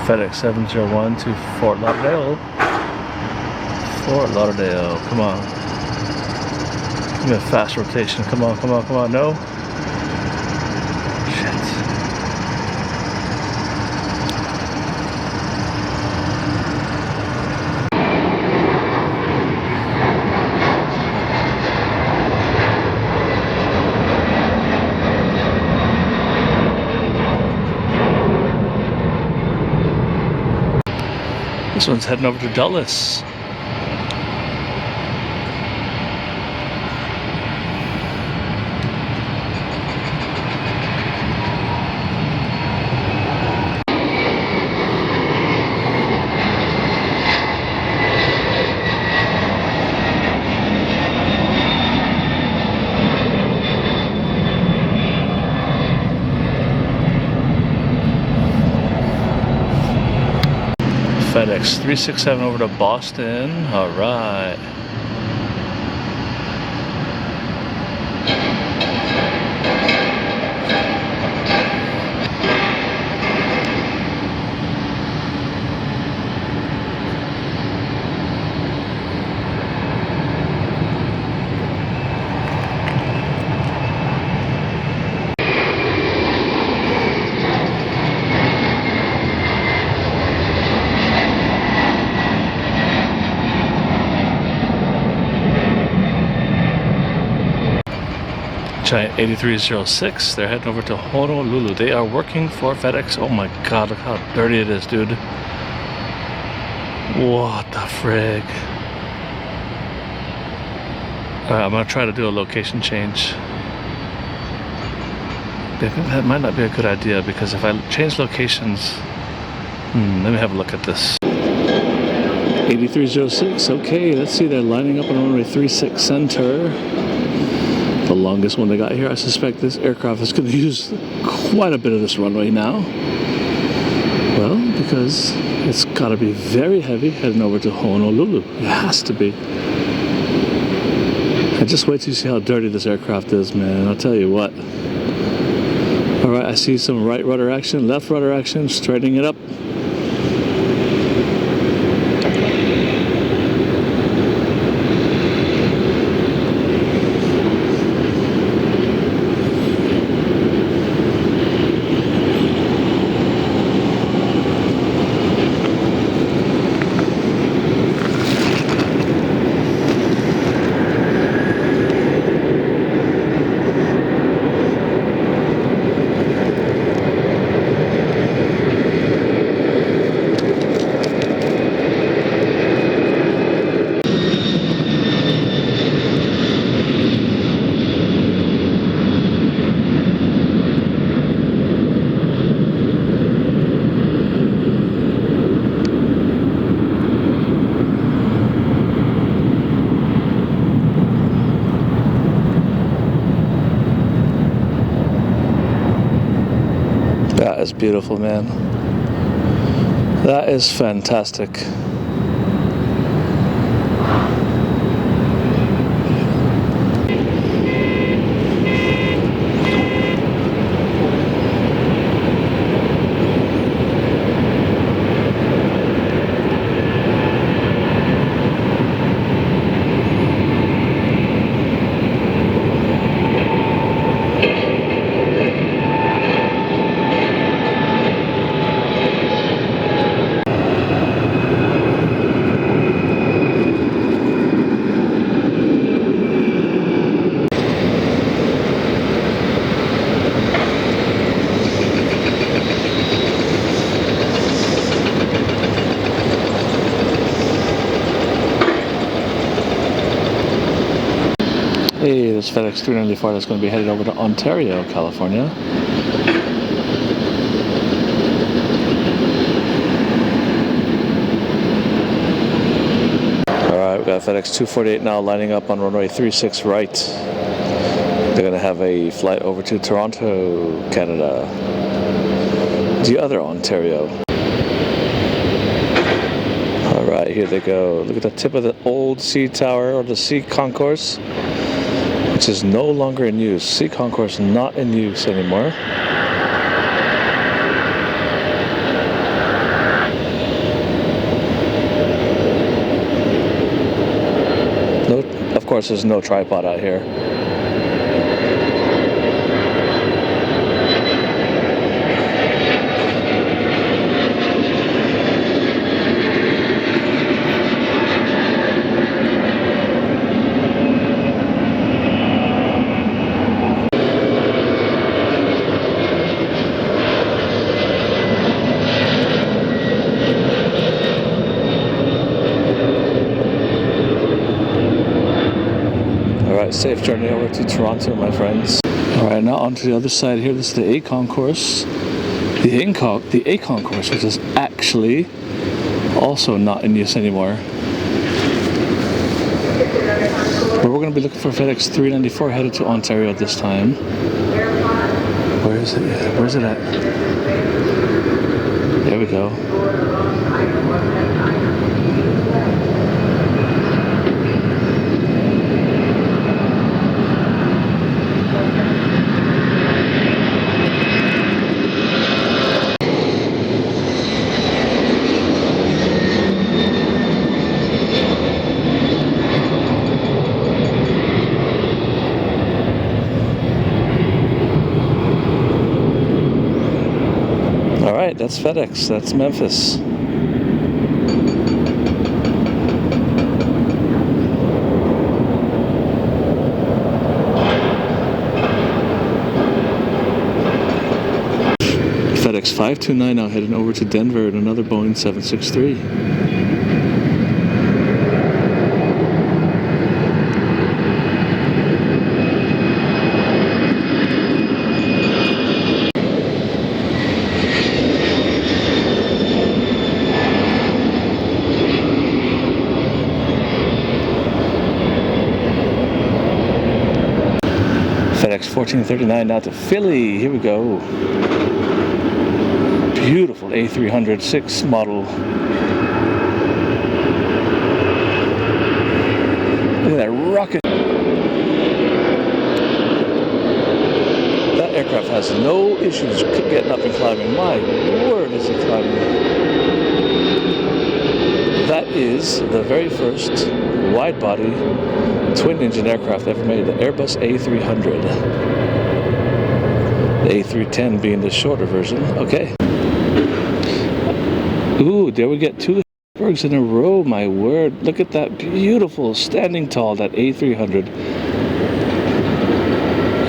FedEx 701 to Fort Lauderdale. Fort Lauderdale, come on. Give me a fast rotation. Come on, come on, come on. No? Shit. This one's heading over to Dulles. FedEx 367 over to Boston. All right. Giant 8306, they're heading over to Honolulu. They are working for FedEx. Oh my god, look how dirty it is, dude. What the frig? Alright, I'm gonna try to do a location change. I think that might not be a good idea, because if I change locations... let me have a look at this. 8306, okay, let's see, they're lining up on runway 36 center. The longest one they got here. I suspect this aircraft is going to use quite a bit of this runway now. Well, because it's got to be very heavy heading over to Honolulu. It has to be. And just wait till you see how dirty this aircraft is, man. I'll tell you what. Alright, I see some right rudder action, left rudder action, straightening it up. That is beautiful, man. That is fantastic. Hey, this FedEx 394 that's going to be headed over to Ontario, California. Alright, we've got FedEx 248 now lining up on runway 36 right. They're going to have a flight over to Toronto, Canada. The other Ontario. Alright, here they go. Look at the tip of the old C Tower, or the C Concourse, which is no longer in use. C Concourse not in use anymore. course, there's no tripod out here. Safe journey over to Toronto, my friends. Alright, now on to the other side here. This is the Acon course. The Acon course, which is actually also not in use anymore. But we're going to be looking for FedEx 394 headed to Ontario this time. Where is it? Where's it at? There we go. Alright, that's FedEx, that's Memphis. FedEx 529 now heading over to Denver in another Boeing 763. FedEx 1439 now to Philly. Here we go. Beautiful A300 6 model. Look at that rocket. That aircraft has no issues getting up and climbing. My word, is it climbing. That is the very first wide-body twin-engine aircraft ever made, the Airbus A300. The A310 being the shorter version. Okay. Ooh, there we get two bergs in a row, my word. Look at that beautiful standing tall, that A300.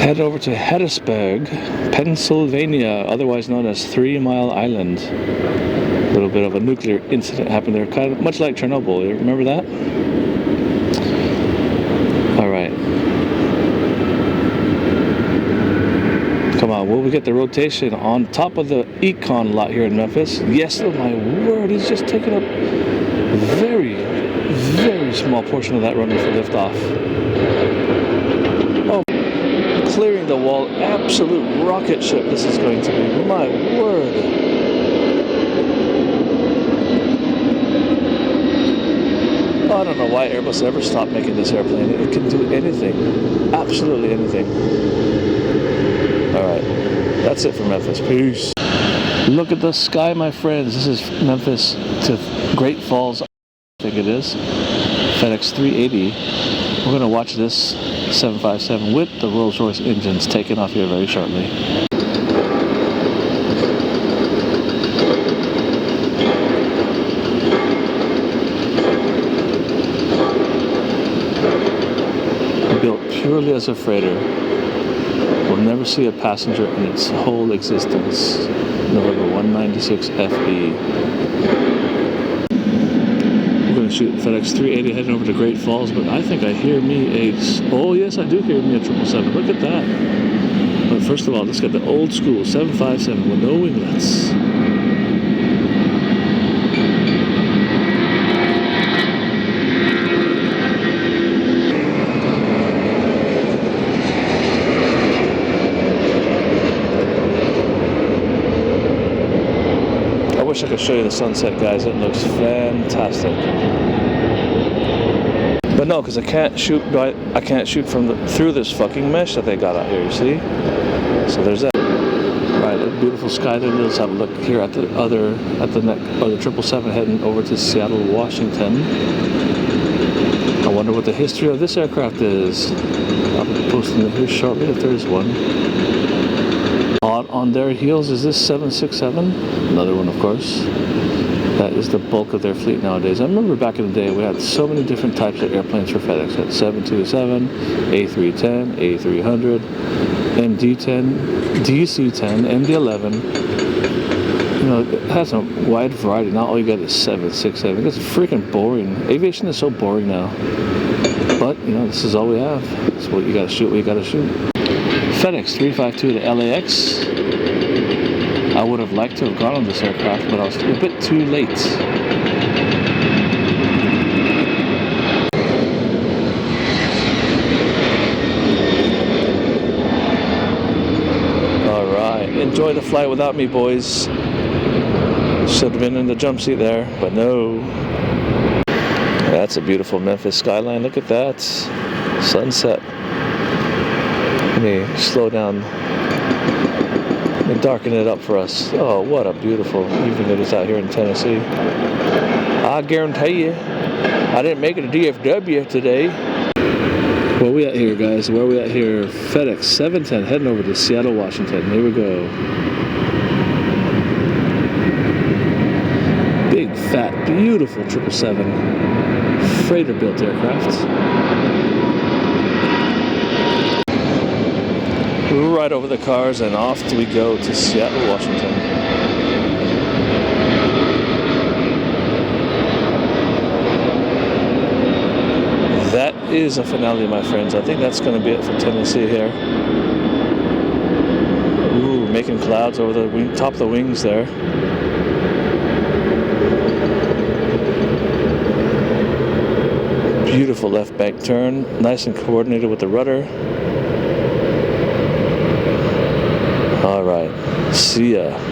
Head over to Hattiesburg, Pennsylvania, otherwise known as 3 Mile Island. A little bit of a nuclear incident happened there, kind of much like Chernobyl. You remember that? Alright. Come on, will we get the rotation on top of the Econ lot here in Memphis? Yes, oh my word, he's just taking up a very, very small portion of that runway for liftoff. Oh, clearing the wall, absolute rocket ship this is going to be, my word. I don't know why Airbus ever stopped making this airplane. It can do anything. Absolutely anything. Alright. That's it for Memphis. Peace. Look at the sky, my friends. This is Memphis to Great Falls, I think it is. FedEx 380. We're going to watch this 757 with the Rolls-Royce engines taking off here very shortly. Built purely as a freighter, will never see a passenger in its whole existence. November 196 FE. We're going to shoot FedEx 380 heading over to Great Falls, but I think I hear me a... Oh yes, I do hear me a 777. Look at that. But first of all, let's get the old school 757 with no winglets. I wish I could show you the sunset, guys. It looks fantastic. But no, because I can't shoot from through this fucking mesh that they got out here. You see? So there's that. Right, a beautiful sky there. Let's have a look here at the 777 heading over to Seattle, Washington. I wonder what the history of this aircraft is. I'll be posting it here shortly if there's one. Hot on their heels is this 767. Another one, of course. That is the bulk of their fleet nowadays. I remember back in the day we had so many different types of airplanes for FedEx. We had 727, A310, A300, MD-10, DC-10, MD-11. You know, it has a wide variety. Not all you got is 767. It's freaking boring. Aviation is so boring now. But, you know, this is all we have. It's what you gotta shoot, what you gotta shoot. FedEx 352 to LAX. I would have liked to have gone on this aircraft, but I was a bit too late. Alright, enjoy the flight without me, boys. Should have been in the jump seat there, but no. That's a beautiful Memphis skyline. Look at that. Sunset. Let me slow down and darken it up for us. Oh, what a beautiful evening it is out here in Tennessee. I guarantee you, I didn't make it to DFW today. Where we at here, guys? Where we at here? FedEx 710 heading over to Seattle, Washington. Here we go. Big, fat, beautiful 777 freighter-built aircraft. Right over the cars and off we go to Seattle, Washington. That is a finale, my friends. I think that's going to be it for Tennessee here. Ooh, making clouds over the top of the wings there. Beautiful left bank turn, nice and coordinated with the rudder. All right, see ya.